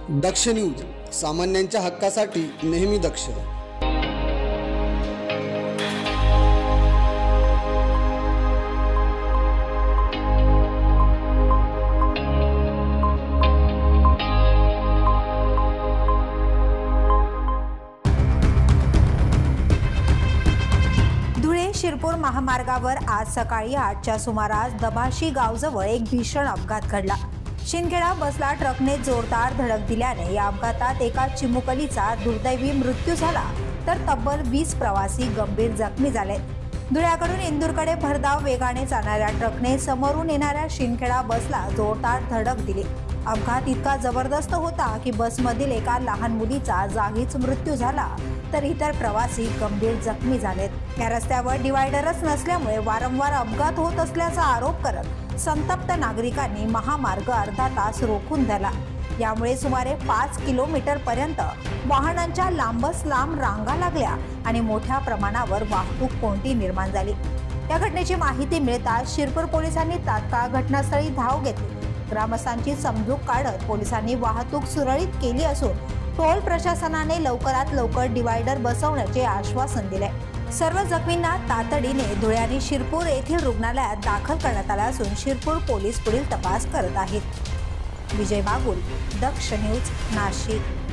दक्ष news, सामान्यांच्या हक्कासाठी नेहमी दक्ष। धुळे शिरपूर महामार्गावर आज सकाळी 8च्या सुमारास दबाशी गावजवळ एक भीषण अपघात घडला। शिंदखेडा बसला ट्रकने जोरदार धडक दिल्याने या अपघातात एका चिमुकलीचा दुर्दैवी मृत्यू झाला, तर तब्बल 20 प्रवासी गंभीर जखमी झाले। धुळ्याकडून इंदूरकडे भरधाव वेगाने जाणाऱ्या ट्रकने समोरून येणाऱ्या शिंदखेडा बसला जोरदार धडक दिली। अपघात इतका जबरदस्त होता की बसमधील एका लहान मुलीचा जागीच मृत्यू झाला, तर इतर प्रवासी गंभीर जखमी झालेत। या रस्त्यावर डिवायडरच नसल्यामुळे वारंवार अपघात होत असल्याचा आरोप करत संतप्त नागरिकांनी महामार्ग अर्धा तास रोखून धरला। यामुळे सुमारे 5 किलोमीटर पर्यंत वाहनांच्या लांबच लांब रांगा लागल्या आणि मोठ्या प्रमाणावर वाहतूक कोंडी निर्माण झाली। या घटनेची माहिती मिळताच शिरपूर पोलिसांनी तात्काळ घटनास्थळी धाव घेतली। ग्रामस्थांची समजूत काढत पोलिसांनी वाहतूक सुरळीत केली असून टोल प्रशासनाने लवकरात लवकर डिवायडर बसवण्याचे आश्वासन दिले। सर्व जखमींना तातडीने धुळे आणि शिरपूर येथील रुग्णालयात दाखल करण्यात आले असून शिरपूर पोलीस पुढील तपास करत आहेत। विजय बागुल, दक्ष न्यूज, नाशिक।